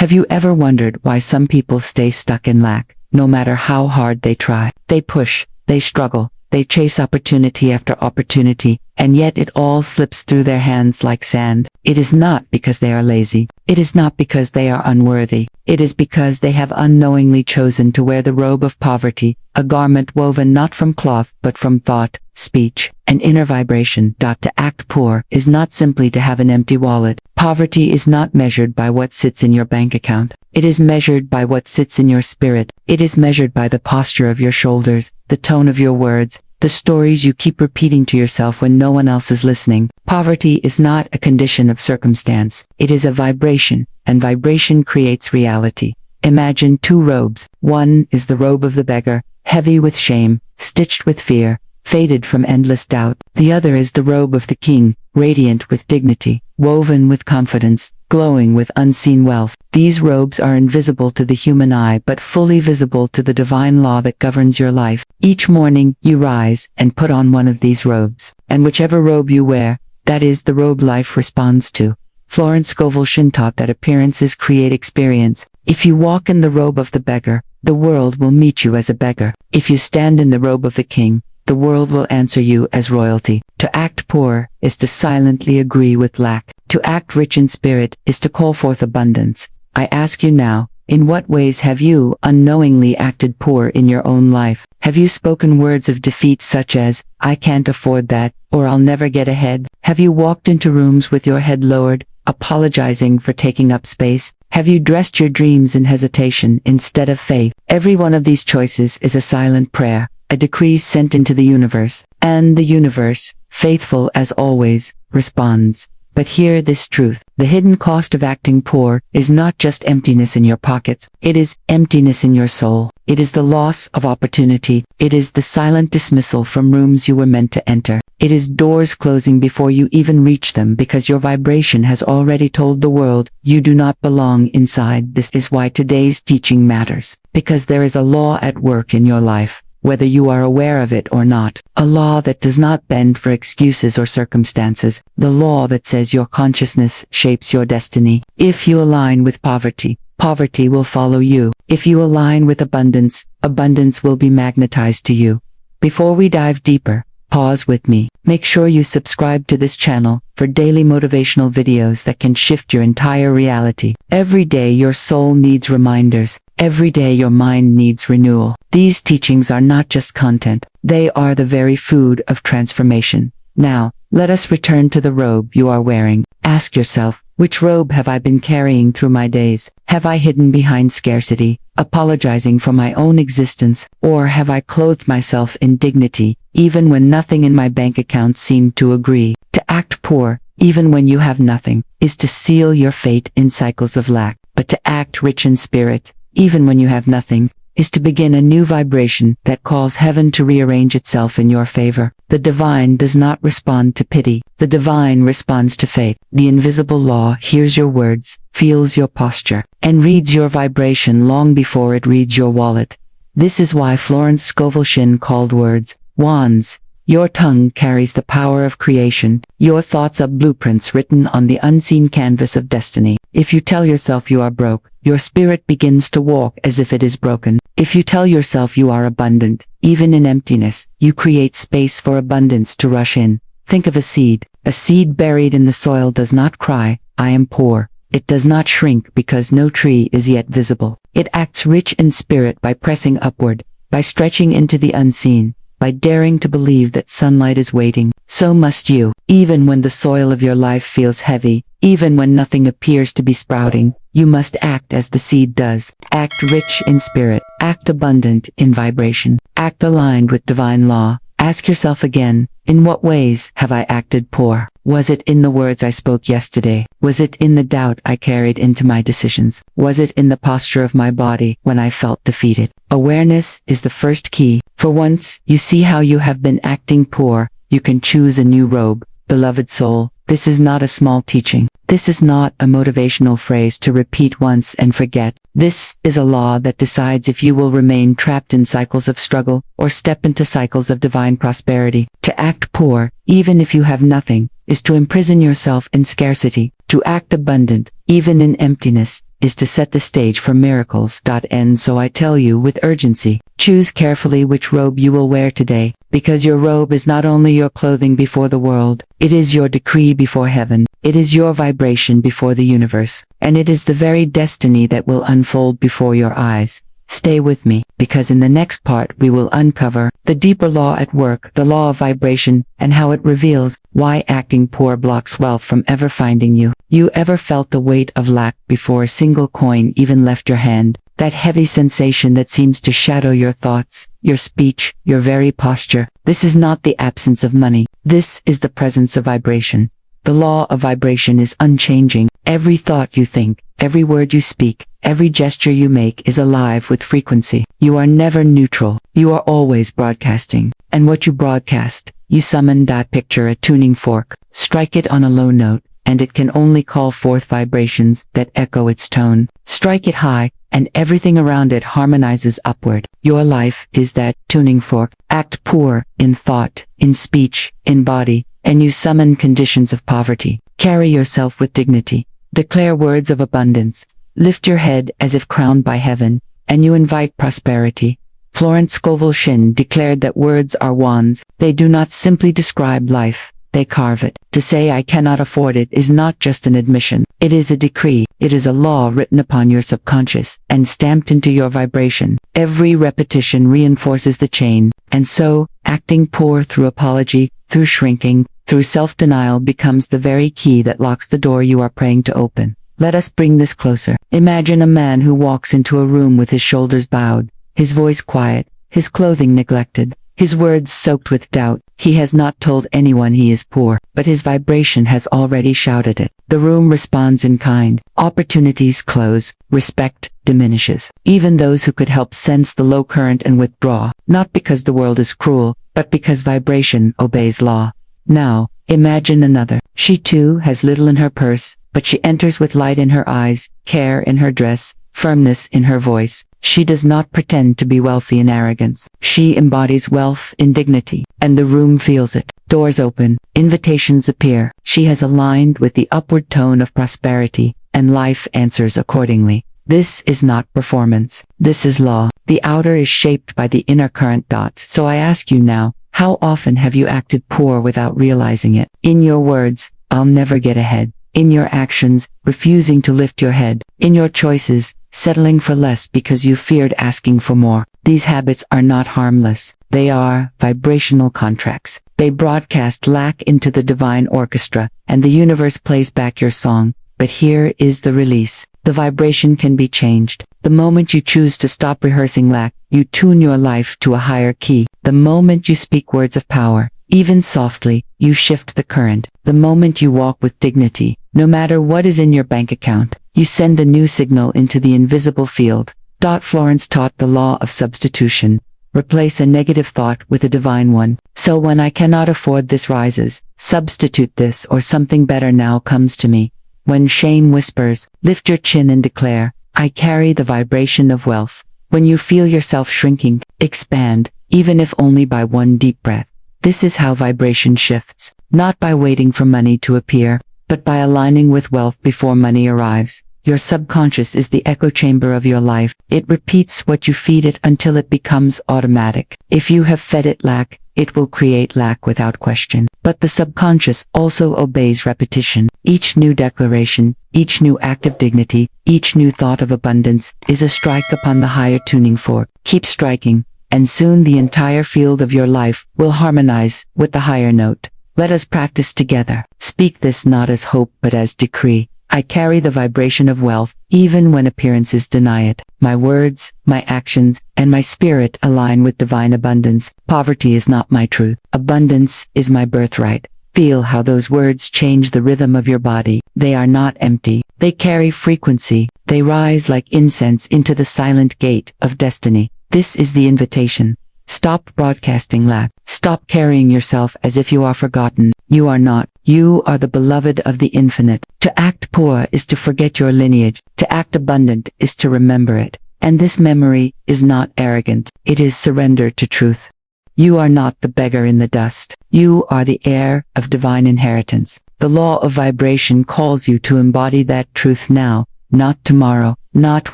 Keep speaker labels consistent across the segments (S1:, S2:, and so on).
S1: Have you ever wondered why some people stay stuck in lack, no matter how hard they try? They push, they struggle, they chase opportunity after opportunity, and yet it all slips through their hands like sand. It is not because they are lazy. It is not because they are unworthy. It is because they have unknowingly chosen to wear the robe of poverty, a garment woven not from cloth but from thought, speech, and inner vibration. To act poor is not simply to have an empty wallet. Poverty is not measured by what sits in your bank account. It is measured by what sits in your spirit. It is measured by the posture of your shoulders, the tone of your words, the stories you keep repeating to yourself when no one else is listening. Poverty is not a condition of circumstance. It is a vibration, and vibration creates reality. Imagine two robes. One is the robe of the beggar, heavy with shame, stitched with fear, faded from endless doubt. The other is the robe of the king, radiant with dignity, woven with confidence, glowing with unseen wealth. These robes are invisible to the human eye but fully visible to the divine law that governs your life. Each morning, you rise and put on one of these robes. And whichever robe you wear, that is the robe life responds to. Florence Scovel Shinn taught that appearances create experience. If you walk in the robe of the beggar, the world will meet you as a beggar. If you stand in the robe of the king, the world will answer you as royalty. To act poor is to silently agree with lack. To act rich in spirit is to call forth abundance. I ask you now, in what ways have you unknowingly acted poor in your own life? Have you spoken words of defeat such as, "I can't afford that," or "I'll never get ahead"? Have you walked into rooms with your head lowered, apologizing for taking up space? Have you dressed your dreams in hesitation instead of faith? Every one of these choices is a silent prayer, a decree sent into the universe, and the universe, faithful as always, responds. But hear this truth: the hidden cost of acting poor is not just emptiness in your pockets, it is emptiness in your soul. It is the loss of opportunity. It is the silent dismissal from rooms you were meant to enter. It is doors closing before you even reach them because your vibration has already told the world you do not belong inside. This is why today's teaching matters, because there is a law at work in your life, whether you are aware of it or not. A law that does not bend for excuses or circumstances. The law that says your consciousness shapes your destiny. If you align with poverty, poverty will follow you. If you align with abundance, abundance will be magnetized to you. Before we dive deeper, pause with me. Make sure you subscribe to this channel for daily motivational videos that can shift your entire reality. Every day your soul needs reminders. Every day your mind needs renewal. These teachings are not just content. They are the very food of transformation. Now, let us return to the robe you are wearing. Ask yourself, which robe have I been carrying through my days? Have I hidden behind scarcity, apologizing for my own existence, or have I clothed myself in dignity, even when nothing in my bank account seemed to agree? To act poor, even when you have nothing, is to seal your fate in cycles of lack. But to act rich in spirit, even when you have nothing, is to begin a new vibration that calls heaven to rearrange itself in your favor. The divine does not respond to pity. The divine responds to faith. The invisible law hears your words, feels your posture, and reads your vibration long before it reads your wallet. This is why Florence Scovel Shinn called words wands. Your tongue carries the power of creation. Your thoughts are blueprints written on the unseen canvas of destiny. If you tell yourself you are broke, your spirit begins to walk as if it is broken. If you tell yourself you are abundant, even in emptiness, you create space for abundance to rush in. Think of a seed. A seed buried in the soil does not cry, "I am poor." It does not shrink because no tree is yet visible. It acts rich in spirit by pressing upward, by stretching into the unseen, by daring to believe that sunlight is waiting. So must you. Even when the soil of your life feels heavy, even when nothing appears to be sprouting, you must act as the seed does. Act rich in spirit. Act abundant in vibration. Act aligned with divine law. Ask yourself again, in what ways have I acted poor? Was it in the words I spoke yesterday? Was it in the doubt I carried into my decisions? Was it in the posture of my body when I felt defeated? Awareness is the first key. For once you see how you have been acting poor, you can choose a new robe. Beloved soul, this is not a small teaching. This is not a motivational phrase to repeat once and forget. This is a law that decides if you will remain trapped in cycles of struggle or step into cycles of divine prosperity. To act poor, even if you have nothing, is to imprison yourself in scarcity. To act abundant, even in emptiness, is to set the stage for miracles. And so I tell you with urgency, choose carefully which robe you will wear today, because your robe is not only your clothing before the world, it is your decree before heaven, it is your vibration before the universe, and it is the very destiny that will unfold before your eyes. Stay with me, because in the next part we will uncover the deeper law at work, the law of vibration, and how it reveals why acting poor blocks wealth from ever finding you. You ever felt the weight of lack before a single coin even left your hand? That heavy sensation that seems to shadow your thoughts, your speech, your very posture. This is not the absence of money. This is the presence of vibration. The law of vibration is unchanging. Every thought you think, every word you speak, every gesture you make is alive with frequency. You are never neutral. You are always broadcasting. And what you broadcast, you summon. Picture a tuning fork. Strike it on a low note, and it can only call forth vibrations that echo its tone. Strike it high, and everything around it harmonizes upward. Your life is that tuning fork. Act poor, in thought, in speech, in body, and you summon conditions of poverty. Carry yourself with dignity. Declare words of abundance. Lift your head as if crowned by heaven, and you invite prosperity. Florence Scovel Shinn declared that words are wands. They do not simply describe life, they carve it. To say I cannot afford it is not just an admission. It is a decree. It is a law written upon your subconscious and stamped into your vibration. Every repetition reinforces the chain, and so, acting poor through apology, through shrinking, through self-denial becomes the very key that locks the door you are praying to open. Let us bring this closer. Imagine a man who walks into a room with his shoulders bowed, his voice quiet, his clothing neglected, his words soaked with doubt. He has not told anyone he is poor, but his vibration has already shouted it. The room responds in kind. Opportunities close, respect diminishes. Even those who could help sense the low current and withdraw, not because the world is cruel, but because vibration obeys law. Now, imagine another. She too has little in her purse, but she enters with light in her eyes, care in her dress, firmness in her voice. She does not pretend to be wealthy in arrogance. She embodies wealth in dignity, and the room feels it. Doors open, invitations appear. She has aligned with the upward tone of prosperity, and life answers accordingly. This is not performance. This is law. The outer is shaped by the inner current. So I ask you now, how often have you acted poor without realizing it? In your words, I'll never get ahead. In your actions, refusing to lift your head. In your choices, settling for less because you feared asking for more. These habits are not harmless. They are vibrational contracts. They broadcast lack into the divine orchestra, and the universe plays back your song. But here is the release. The vibration can be changed. The moment you choose to stop rehearsing lack, you tune your life to a higher key. The moment you speak words of power, even softly, you shift the current. The moment you walk with dignity, no matter what is in your bank account, you send a new signal into the invisible field. Florence taught the law of substitution. Replace a negative thought with a divine one. So when I cannot afford this rises, substitute this or something better now comes to me. When shame whispers, lift your chin and declare, I carry the vibration of wealth. When you feel yourself shrinking, expand, even if only by one deep breath. This is how vibration shifts, not by waiting for money to appear, but by aligning with wealth before money arrives. Your subconscious is the echo chamber of your life. It repeats what you feed it until it becomes automatic. If you have fed it lack, it will create lack without question. But the subconscious also obeys repetition. Each new declaration, each new act of dignity, each new thought of abundance is a strike upon the higher tuning fork. Keep striking, and soon the entire field of your life will harmonize with the higher note. Let us practice together. Speak this not as hope but as decree. I carry the vibration of wealth, even when appearances deny it. My words, my actions, and my spirit align with divine abundance. Poverty is not my truth. Abundance is my birthright. Feel how those words change the rhythm of your body. They are not empty. They carry frequency. They rise like incense into the silent gate of destiny. This is the invitation. Stop broadcasting lack. Stop carrying yourself as if you are forgotten. You are not. You are the beloved of the infinite. To act poor is to forget your lineage. To act abundant is to remember it. And this memory is not arrogant. It is surrender to truth. You are not the beggar in the dust. You are the heir of divine inheritance. The law of vibration calls you to embody that truth now. not tomorrow, not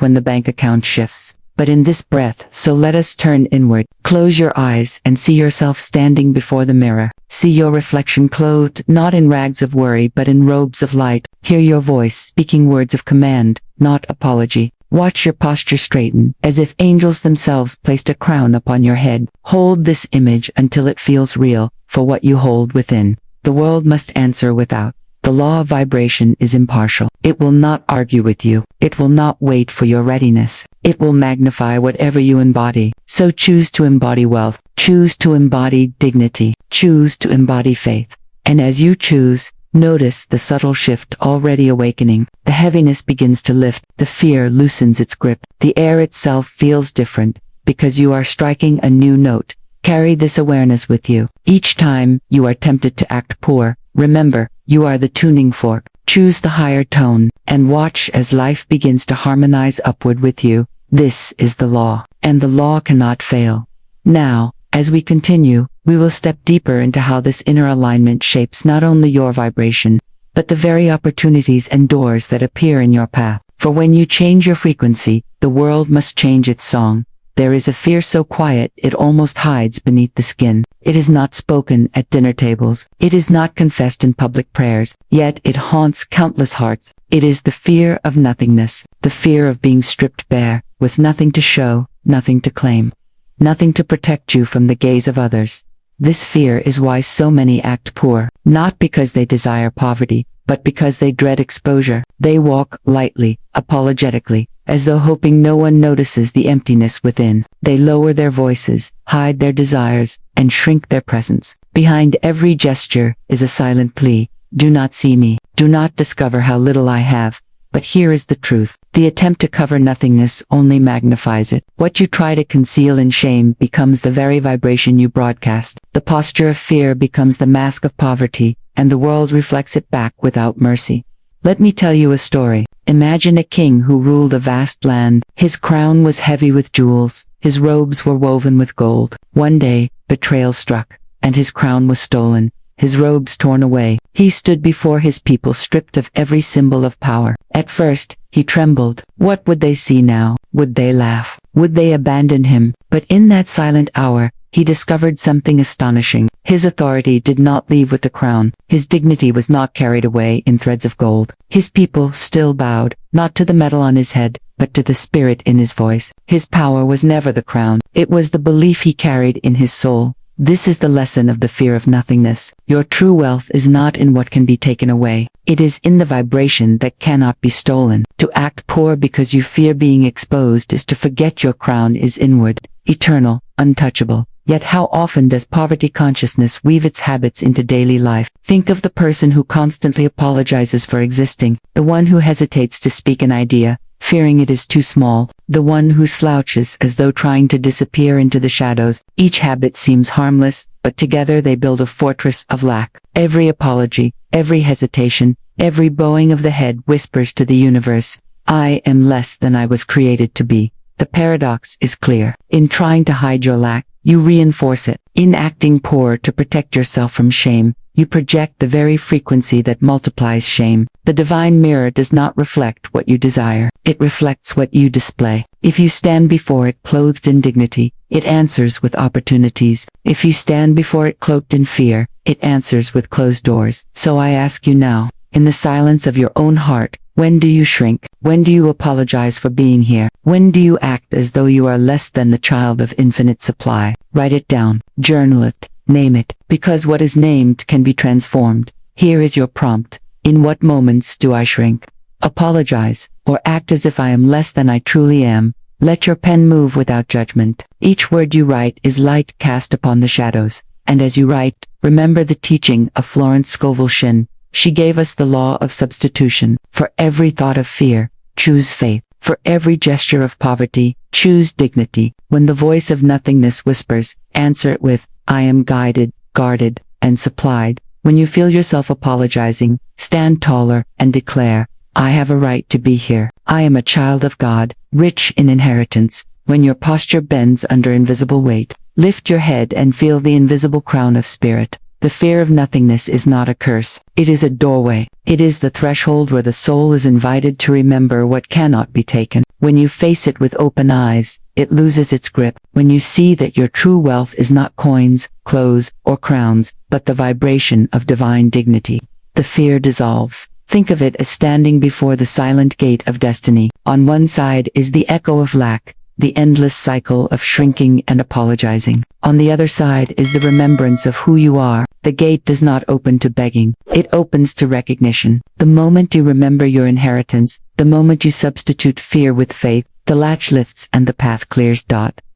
S1: when the bank account shifts, but in this breath. So let us turn inward. Close your eyes and see yourself standing before the mirror. See your reflection clothed not in rags of worry but in robes of light. Hear your voice speaking words of command, not apology. Watch your posture straighten, as if angels themselves placed a crown upon your head. Hold this image until it feels real, for what you hold within, the world must answer without. The law of vibration is impartial. It will not argue with you. It will not wait for your readiness. It will magnify whatever you embody. So choose to embody wealth. Choose to embody dignity. Choose to embody faith. And as you choose, notice the subtle shift already awakening. The heaviness begins to lift. The fear loosens its grip. The air itself feels different, because you are striking a new note. Carry this awareness with you. Each time you are tempted to act poor, remember, you are the tuning fork. Choose the higher tone, and watch as life begins to harmonize upward with you. This is the law, and the law cannot fail. Now, as we continue, we will step deeper into how this inner alignment shapes not only your vibration, but the very opportunities and doors that appear in your path. For when you change your frequency, the world must change its song. There is a fear so quiet it almost hides beneath the skin. It is not spoken at dinner tables. It is not confessed in public prayers, yet it haunts countless hearts. It is the fear of nothingness, the fear of being stripped bare, with nothing to show, nothing to claim, nothing to protect you from the gaze of others. This fear is why so many act poor, not because they desire poverty, but because they dread exposure. They walk lightly, apologetically, as though hoping no one notices the emptiness within. They lower their voices, hide their desires, and shrink their presence. Behind every gesture is a silent plea. Do not see me. Do not discover how little I have. But here is the truth. The attempt to cover nothingness only magnifies it. What you try to conceal in shame becomes the very vibration you broadcast. The posture of fear becomes the mask of poverty, and the world reflects it back without mercy. Let me tell you a story. Imagine a king who ruled a vast land. His crown was heavy with jewels. His robes were woven with gold. One day, betrayal struck, and his crown was stolen. His robes torn away. He stood before his people stripped of every symbol of power. At first, he trembled. What would they see now? Would they laugh? Would they abandon him? But in that silent hour, he discovered something astonishing. His authority did not leave with the crown. His dignity was not carried away in threads of gold. His people still bowed, not to the metal on his head, but to the spirit in his voice. His power was never the crown. It was the belief he carried in his soul. This is the lesson of the fear of nothingness. Your true wealth is not in what can be taken away. It is in the vibration that cannot be stolen. To act poor because you fear being exposed is to forget your crown is inward, eternal, untouchable. Yet how often does poverty consciousness weave its habits into daily life? Think of the person who constantly apologizes for existing, the one who hesitates to speak an idea, fearing it is too small, the one who slouches as though trying to disappear into the shadows. Each habit seems harmless, but together they build a fortress of lack. Every apology, every hesitation, every bowing of the head whispers to the universe, I am less than I was created to be. The paradox is clear. In trying to hide your lack, you reinforce it. In acting poor to protect yourself from shame, you project the very frequency that multiplies shame. The divine mirror does not reflect what you desire. It reflects what you display. If you stand before it clothed in dignity, it answers with opportunities. If you stand before it cloaked in fear, it answers with closed doors. So I ask you now, in the silence of your own heart, when do you shrink? When do you apologize for being here? When do you act as though you are less than the child of infinite supply? Write it down, journal it, name it, because what is named can be transformed. Here is your prompt. In what moments do I shrink? Apologize, or act as if I am less than I truly am. Let your pen move without judgment. Each word you write is light cast upon the shadows. And as you write, remember the teaching of Florence Scovel Shinn. She gave us the law of substitution. For every thought of fear, choose faith. For every gesture of poverty, choose dignity. When the voice of nothingness whispers, answer it with, I am guided, guarded, and supplied. When you feel yourself apologizing, stand taller and declare, I have a right to be here. I am a child of God, rich in inheritance. When your posture bends under invisible weight, lift your head and feel the invisible crown of spirit. The fear of nothingness is not a curse. It is a doorway. It is the threshold where the soul is invited to remember what cannot be taken. When you face it with open eyes, it loses its grip. When you see that your true wealth is not coins, clothes, or crowns, but the vibration of divine dignity, the fear dissolves. Think of it as standing before the silent gate of destiny. On one side is the echo of lack, the endless cycle of shrinking and apologizing. On the other side is the remembrance of who you are. The gate does not open to begging. It opens to recognition. The moment you remember your inheritance, the moment you substitute fear with faith, the latch lifts and the path clears.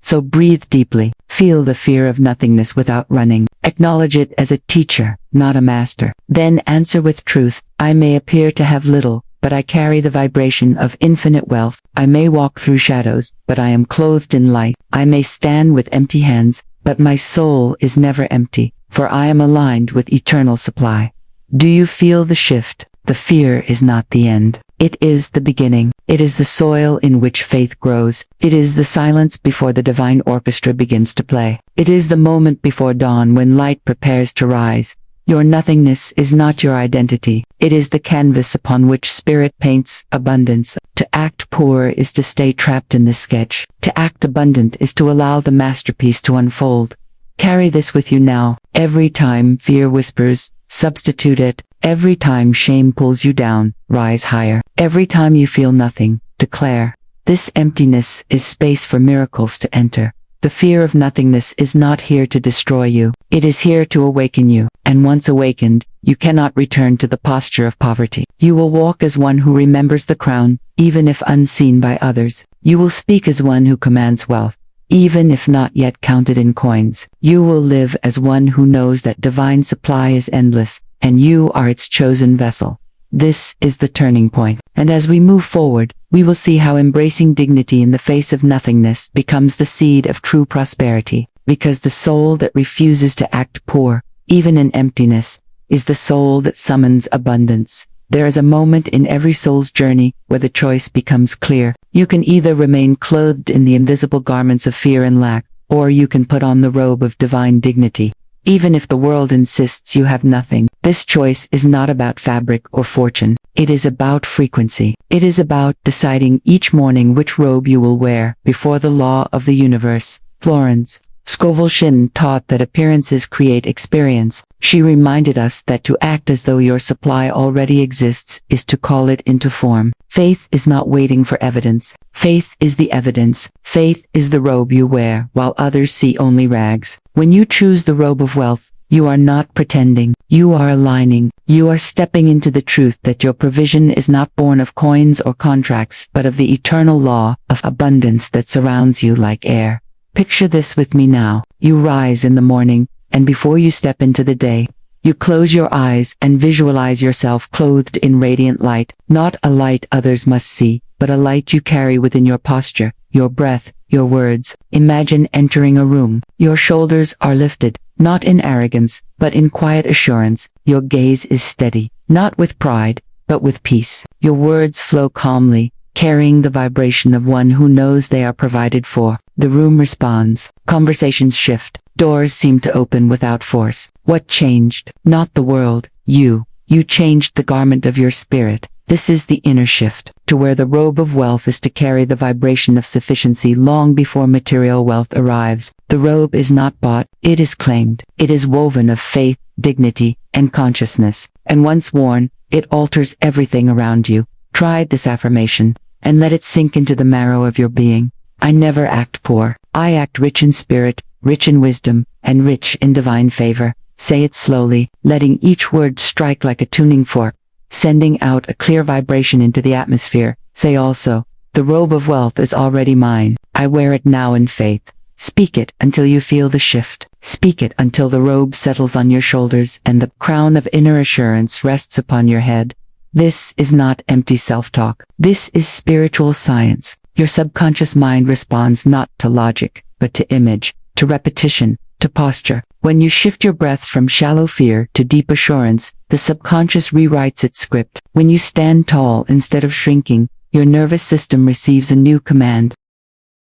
S1: So breathe deeply. Feel the fear of nothingness without running. Acknowledge it as a teacher, not a master. Then answer with truth. I may appear to have little, but I carry the vibration of infinite wealth. I may walk through shadows, but I am clothed in light. I may stand with empty hands, but my soul is never empty, for I am aligned with eternal supply. Do you feel the shift? The fear is not the end. It is the beginning. It is the soil in which faith grows. It is the silence before the divine orchestra begins to play. It is the moment before dawn when light prepares to rise. Your nothingness is not your identity. It is the canvas upon which spirit paints abundance. To act poor is to stay trapped in the sketch. To act abundant is to allow the masterpiece to unfold. Carry this with you now. Every time fear whispers, substitute it. Every time shame pulls you down, rise higher. Every time you feel nothing, declare, this emptiness is space for miracles to enter. The fear of nothingness is not here to destroy you. It is here to awaken you. And once awakened, you cannot return to the posture of poverty. You will walk as one who remembers the crown, even if unseen by others. You will speak as one who commands wealth, even if not yet counted in coins. You will live as one who knows that divine supply is endless, and you are its chosen vessel. This is the turning point. And as we move forward, we will see how embracing dignity in the face of nothingness becomes the seed of true prosperity, because the soul that refuses to act poor, even in emptiness, is the soul that summons abundance. There is a moment in every soul's journey where the choice becomes clear. You can either remain clothed in the invisible garments of fear and lack, or you can put on the robe of divine dignity. Even if the world insists you have nothing, this choice is not about fabric or fortune. It is about frequency. It is about deciding each morning which robe you will wear before the law of the universe. Florence Scovel Shinn taught that appearances create experience. She reminded us that to act as though your supply already exists is to call it into form. Faith is not waiting for evidence. Faith is the evidence. Faith is the robe you wear while others see only rags. When you choose the robe of wealth, you are not pretending. You are aligning. You are stepping into the truth that your provision is not born of coins or contracts, but of the eternal law of abundance that surrounds you like air. Picture this with me now. You rise in the morning, and before you step into the day, you close your eyes and visualize yourself clothed in radiant light, not a light others must see, but a light you carry within your posture, your breath, your words. Imagine entering a room. Your shoulders are lifted, not in arrogance, but in quiet assurance. Your gaze is steady, not with pride, but with peace. Your words flow calmly, carrying the vibration of one who knows they are provided for. The room responds. Conversations shift. Doors seem to open without force. What changed? Not the world. You. You changed the garment of your spirit. This is the inner shift. To wear the robe of wealth is to carry the vibration of sufficiency long before material wealth arrives. The robe is not bought, it is claimed. It is woven of faith, dignity, and consciousness. And once worn, it alters everything around you. Try this affirmation, and let it sink into the marrow of your being. I never act poor. I act rich in spirit, rich in wisdom, and rich in divine favor. Say it slowly, letting each word strike like a tuning fork, sending out a clear vibration into the atmosphere. Say also, the robe of wealth is already mine. I wear it now in faith. Speak it until you feel the shift. Speak it until the robe settles on your shoulders and the crown of inner assurance rests upon your head. This is not empty self-talk. This is spiritual science. Your subconscious mind responds not to logic, but to image, to repetition, to posture. When you shift your breath from shallow fear to deep assurance, the subconscious rewrites its script. When you stand tall instead of shrinking, your nervous system receives a new command.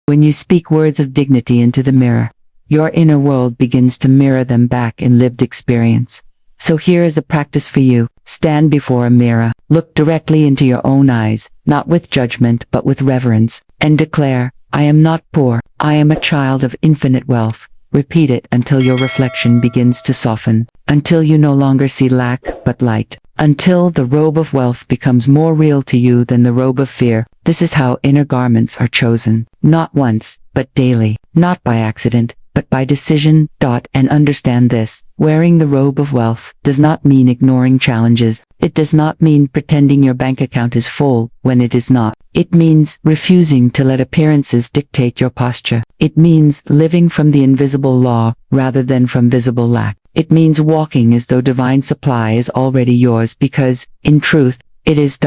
S1: When you speak words of dignity into the mirror, your inner world begins to mirror them back in lived experience. So here is a practice for you. Stand before a mirror, look directly into your own eyes, not with judgment but with reverence, and declare, I am not poor, I am a child of infinite wealth. Repeat it until your reflection begins to soften, until you no longer see lack but light, until the robe of wealth becomes more real to you than the robe of fear. This is how inner garments are chosen, not once, but daily, not by accident, but by decision. And understand this, wearing the robe of wealth does not mean ignoring challenges. It does not mean pretending your bank account is full when it is not. It means refusing to let appearances dictate your posture. It means living from the invisible law rather than from visible lack. It means walking as though divine supply is already yours because, in truth, it is.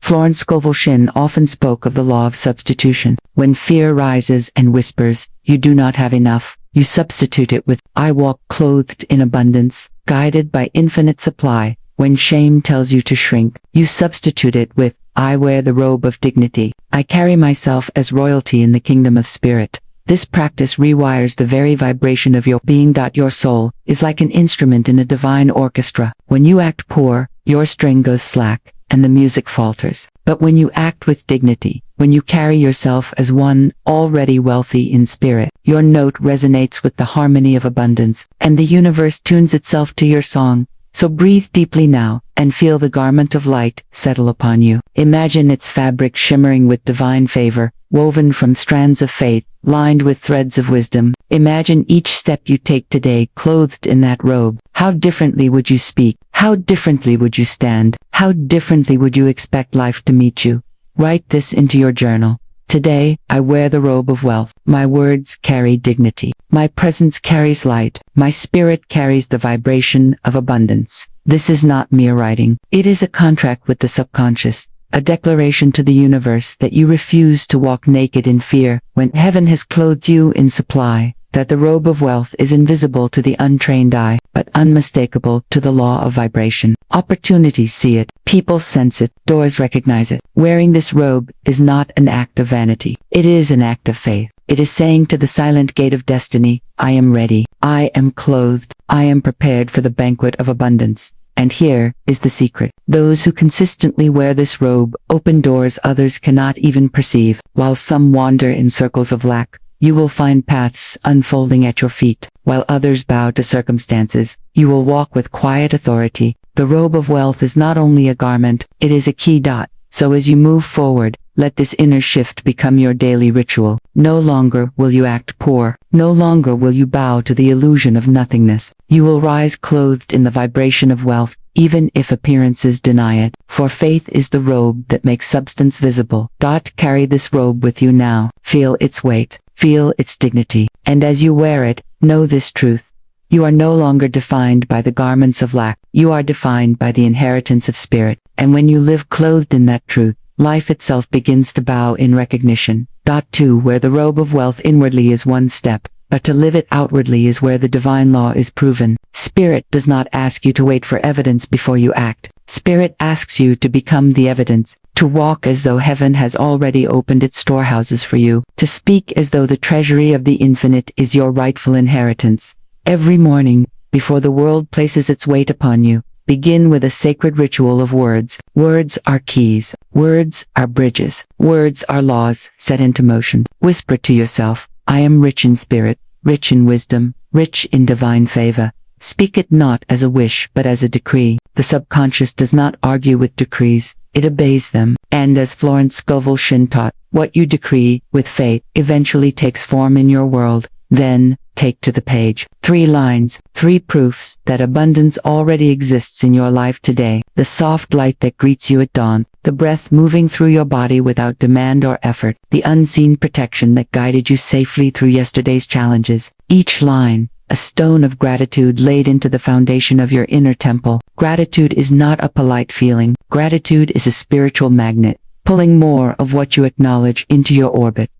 S1: Florence Scovel Shinn often spoke of the law of substitution. When fear rises and whispers, you do not have enough, you substitute it with, I walk clothed in abundance, guided by infinite supply. When shame tells you to shrink, you substitute it with, I wear the robe of dignity. I carry myself as royalty in the kingdom of spirit. This practice rewires the very vibration of your being. Your soul is like an instrument in a divine orchestra. When you act poor, your string goes slack, and the music falters. But when you act with dignity, when you carry yourself as one already wealthy in spirit, your note resonates with the harmony of abundance, and the universe tunes itself to your song. So breathe deeply now, and feel the garment of light settle upon you. Imagine its fabric shimmering with divine favor, woven from strands of faith, lined with threads of wisdom. Imagine each step you take today clothed in that robe. How differently would you speak? How differently would you stand? How differently would you expect life to meet you? Write this into your journal. Today, I wear the robe of wealth. My words carry dignity. My presence carries light. My spirit carries the vibration of abundance. This is not mere writing. It is a contract with the subconscious, a declaration to the universe that you refuse to walk naked in fear when heaven has clothed you in supply, that the robe of wealth is invisible to the untrained eye, but unmistakable to the law of vibration. Opportunities see it, people sense it, doors recognize it. Wearing this robe is not an act of vanity. It is an act of faith. It is saying to the silent gate of destiny, I am ready, I am clothed, I am prepared for the banquet of abundance. And here is the secret. Those who consistently wear this robe open doors others cannot even perceive. While some wander in circles of lack, you will find paths unfolding at your feet. While others bow to circumstances, you will walk with quiet authority. The robe of wealth is not only a garment, it is a key. So as you move forward, let this inner shift become your daily ritual. No longer will you act poor. No longer will you bow to the illusion of nothingness. You will rise clothed in the vibration of wealth, even if appearances deny it. For faith is the robe that makes substance visible. Carry this robe with you now. Feel its weight. Feel its dignity. And as you wear it, know this truth. You are no longer defined by the garments of lack. You are defined by the inheritance of spirit. And when you live clothed in that truth, life itself begins to bow in recognition. To wear the robe of wealth inwardly is one step, but to live it outwardly is where the divine law is proven. Spirit does not ask you to wait for evidence before you act. Spirit asks you to become the evidence, to walk as though heaven has already opened its storehouses for you, to speak as though the treasury of the infinite is your rightful inheritance. Every morning, before the world places its weight upon you, begin with a sacred ritual of words. Words are keys. Words are bridges. Words are laws set into motion. Whisper to yourself, I am rich in spirit, rich in wisdom, rich in divine favor. Speak it not as a wish but as a decree. The subconscious does not argue with decrees, it obeys them. And as Florence Scovel Shinn taught, what you decree with faith eventually takes form in your world. Then, take to the page. 3 lines, 3 proofs that abundance already exists in your life today. The soft light that greets you at dawn, the breath moving through your body without demand or effort, the unseen protection that guided you safely through yesterday's challenges. Each line, a stone of gratitude laid into the foundation of your inner temple. Gratitude is not a polite feeling. Gratitude is a spiritual magnet, pulling more of what you acknowledge into your orbit.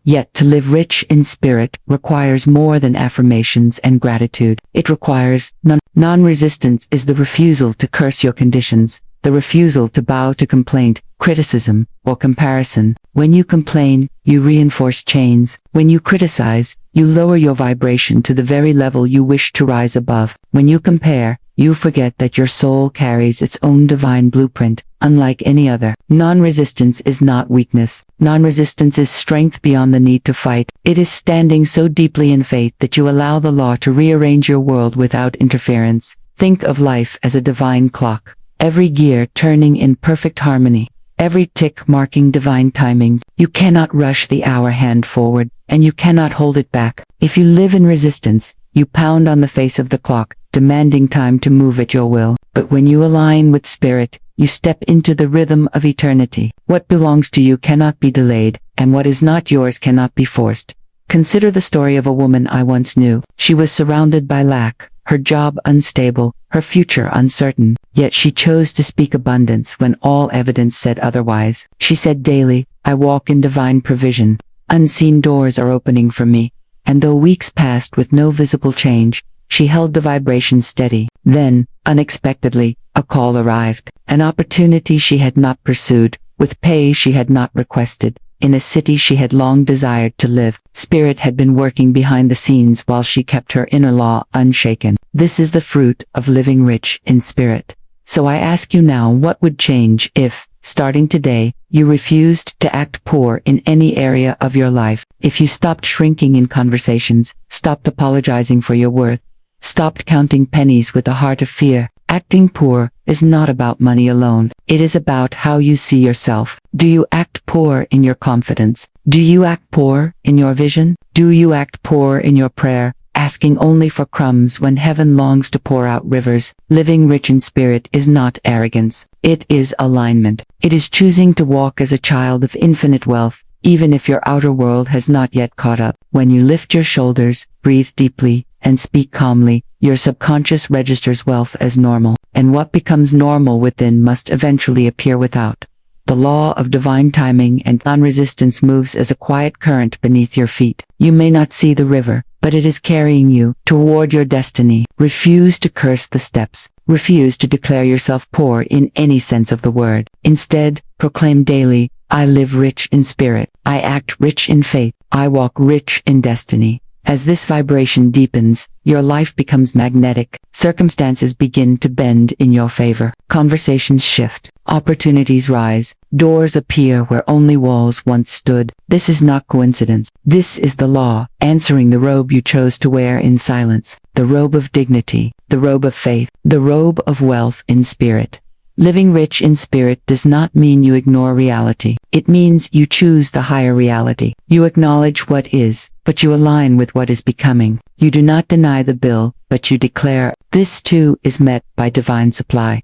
S1: Yet to live rich in spirit requires more than affirmations and gratitude. It requires non-resistance is the refusal to curse your conditions, the refusal to bow to complaint. criticism, or comparison. When you complain, you reinforce chains. When you criticize, you lower your vibration to the very level you wish to rise above. When you compare, you forget that your soul carries its own divine blueprint, unlike any other. Non-resistance is not weakness. Non-resistance is strength beyond the need to fight. It is standing so deeply in faith that you allow the law to rearrange your world without interference. Think of life as a divine clock, every gear turning in perfect harmony, every tick marking divine timing. You cannot rush the hour hand forward, and you cannot hold it back. If you live in resistance, you pound on the face of the clock, demanding time to move at your will. But when you align with spirit, you step into the rhythm of eternity. What belongs to you cannot be delayed, and what is not yours cannot be forced. Consider the story of a woman I once knew. She was surrounded by lack, her job unstable, her future uncertain, yet she chose to speak abundance when all evidence said otherwise. She said daily, "I walk in divine provision. Unseen doors are opening for me." And though weeks passed with no visible change, she held the vibration steady. Then, unexpectedly, a call arrived, an opportunity she had not pursued, with pay she had not requested, in a city she had long desired to live. Spirit had been working behind the scenes while she kept her inner law unshaken. This is the fruit of living rich in spirit. So I ask you now, what would change if, starting today, you refused to act poor in any area of your life? If you stopped shrinking in conversations, stopped apologizing for your worth, stopped counting pennies with a heart of fear. Acting poor is not about money alone. It is about how you see yourself. Do you act poor in your confidence? Do you act poor in your vision? Do you act poor in your prayer, asking only for crumbs when heaven longs to pour out rivers? Living rich in spirit is not arrogance. It is alignment. It is choosing to walk as a child of infinite wealth, even if your outer world has not yet caught up. When you lift your shoulders, breathe deeply, and speak calmly, your subconscious registers wealth as normal, and what becomes normal within must eventually appear without. The law of divine timing and non-resistance moves as a quiet current beneath your feet. You may not see the river, but it is carrying you toward your destiny. Refuse to curse the steps. Refuse to declare yourself poor in any sense of the word. Instead, proclaim daily, "I live rich in spirit. I act rich in faith. I walk rich in destiny." As this vibration deepens, your life becomes magnetic. Circumstances begin to bend in your favor. Conversations shift. Opportunities rise. Doors appear where only walls once stood. This is not coincidence. This is the law, answering the robe you chose to wear in silence. The robe of dignity, the robe of faith, the robe of wealth in spirit. Living rich in spirit does not mean you ignore reality. It means you choose the higher reality. You acknowledge what is, but you align with what is becoming. You do not deny the bill, but you declare, "This too is met by divine supply."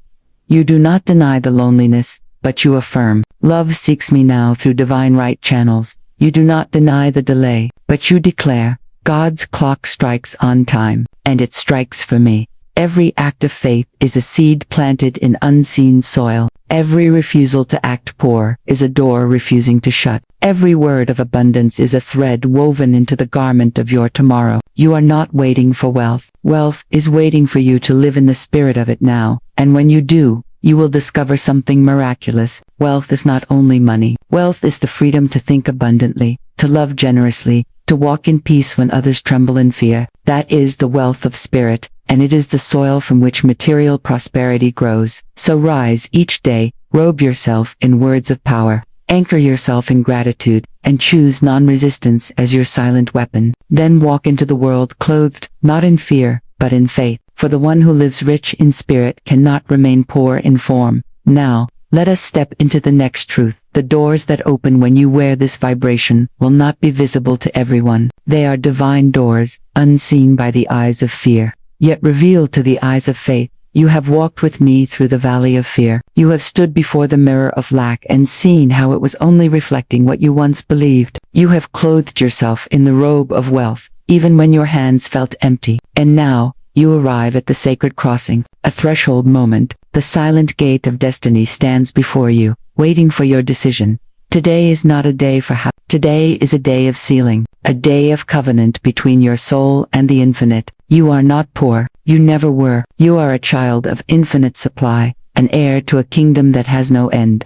S1: You do not deny the loneliness, but you affirm, "Love seeks me now through divine right channels." You do not deny the delay, but you declare, "God's clock strikes on time, and it strikes for me." Every act of faith is a seed planted in unseen soil. Every refusal to act poor is a door refusing to shut. Every word of abundance is a thread woven into the garment of your tomorrow. You are not waiting for wealth. Wealth is waiting for you to live in the spirit of it now. And when you do, you will discover something miraculous. Wealth is not only money. Wealth is the freedom to think abundantly, to love generously, to walk in peace when others tremble in fear. That is the wealth of spirit, and it is the soil from which material prosperity grows. So rise each day, robe yourself in words of power, anchor yourself in gratitude, and choose non-resistance as your silent weapon. Then walk into the world clothed, not in fear, but in faith. For the one who lives rich in spirit cannot remain poor in form. Now, let us step into the next truth. The doors that open when you wear this vibration will not be visible to everyone. They are divine doors, unseen by the eyes of fear, yet revealed to the eyes of faith. You have walked with me through the valley of fear. You have stood before the mirror of lack and seen how it was only reflecting what you once believed. You have clothed yourself in the robe of wealth, even when your hands felt empty. And now, you arrive at the sacred crossing, a threshold moment. The silent gate of destiny stands before you, waiting for your decision. Today is not a day for today is a day of sealing, a day of covenant between your soul and the infinite. You are not poor, you never were. You are a child of infinite supply, an heir to a kingdom that has no end.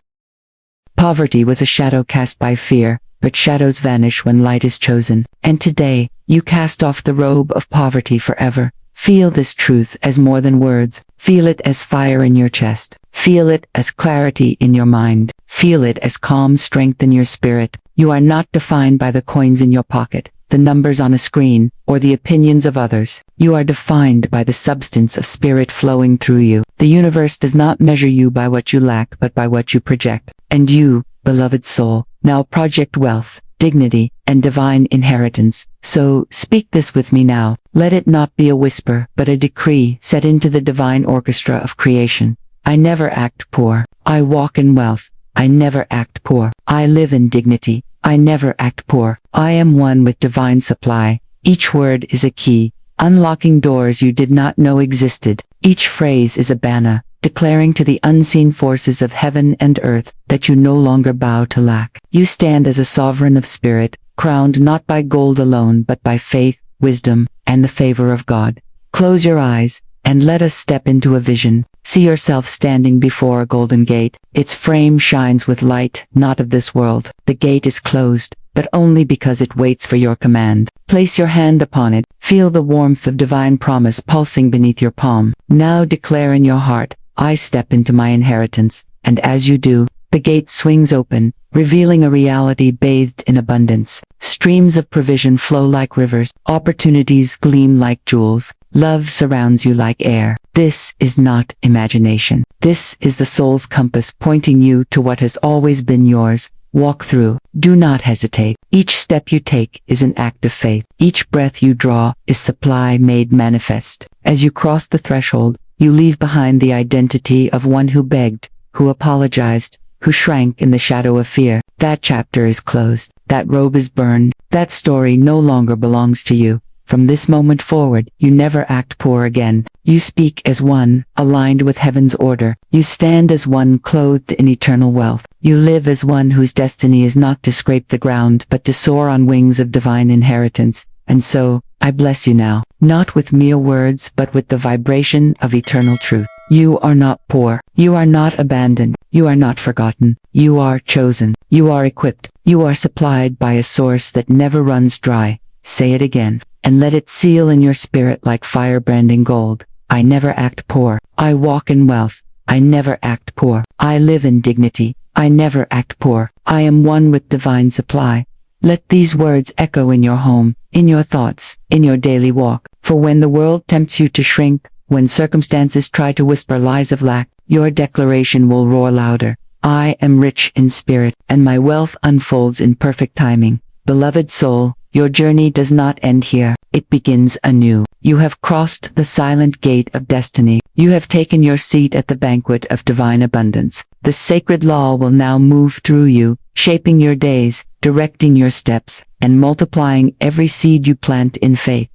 S1: Poverty was a shadow cast by fear, but shadows vanish when light is chosen. And today, you cast off the robe of poverty forever. Feel this truth as more than words. Feel it as fire in your chest. Feel it as clarity in your mind. Feel it as calm strength in your spirit. You are not defined by the coins in your pocket, the numbers on a screen, or the opinions of others. You are defined by the substance of spirit flowing through you. The universe does not measure you by what you lack, but by what you project. And you, beloved soul, now project wealth, dignity, and divine inheritance. So, speak this with me now. Let it not be a whisper, but a decree set into the divine orchestra of creation. I never act poor. I walk in wealth. I never act poor. I live in dignity. I never act poor. I am one with divine supply. Each word is a key, unlocking doors you did not know existed. Each phrase is a banner, declaring to the unseen forces of heaven and earth that you no longer bow to lack. You stand as a sovereign of spirit, crowned not by gold alone but by faith, wisdom, and the favor of God. Close your eyes, and let us step into a vision. See yourself standing before a golden gate. Its frame shines with light, not of this world. The gate is closed, but only because it waits for your command. Place your hand upon it. Feel the warmth of divine promise pulsing beneath your palm. Now declare in your heart, I step into my inheritance. And as you do, the gate swings open, revealing a reality bathed in abundance. Streams of provision flow like rivers. Opportunities gleam like jewels. Love surrounds you like air. This is not imagination. This is the soul's compass pointing you to what has always been yours. Walk through. Do not hesitate. Each step you take is an act of faith. Each breath you draw is supply made manifest. As you cross the threshold, you leave behind the identity of one who begged, who apologized, who shrank in the shadow of fear. That chapter is closed. That robe is burned. That story no longer belongs to you. From this moment forward, you never act poor again. You speak as one, aligned with heaven's order. You stand as one clothed in eternal wealth. You live as one whose destiny is not to scrape the ground, but to soar on wings of divine inheritance. And so, I bless you now, not with mere words, but with the vibration of eternal truth. You are not poor. You are not abandoned. You are not forgotten. You are chosen. You are equipped. You are supplied by a source that never runs dry. Say it again, and let it seal in your spirit like fire branding gold. I never act poor. I walk in wealth. I never act poor. I live in dignity. I never act poor. I am one with divine supply. Let these words echo in your home, in your thoughts, in your daily walk. For when the world tempts you to shrink, when circumstances try to whisper lies of lack, your declaration will roar louder. I am rich in spirit, and my wealth unfolds in perfect timing. Beloved soul, your journey does not end here. It begins anew. You have crossed the silent gate of destiny. You have taken your seat at the banquet of divine abundance. The sacred law will now move through you, shaping your days, directing your steps, and multiplying every seed you plant in faith.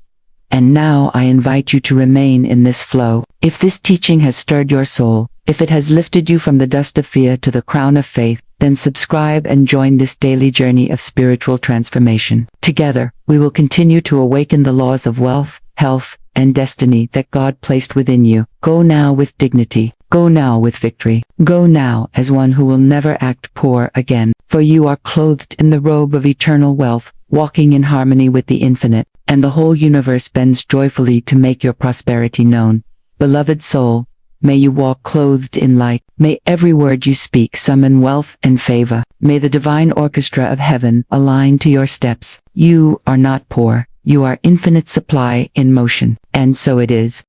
S1: And now I invite you to remain in this flow. If this teaching has stirred your soul, if it has lifted you from the dust of fear to the crown of faith, then subscribe and join this daily journey of spiritual transformation. Together, we will continue to awaken the laws of wealth, health, and destiny that God placed within you. Go now with dignity. Go now with victory. Go now as one who will never act poor again, for you are clothed in the robe of eternal wealth, walking in harmony with the infinite, and the whole universe bends joyfully to make your prosperity known. Beloved soul, may you walk clothed in light. May every word you speak summon wealth and favor. May the divine orchestra of heaven align to your steps. You are not poor. You are infinite supply in motion. And so it is.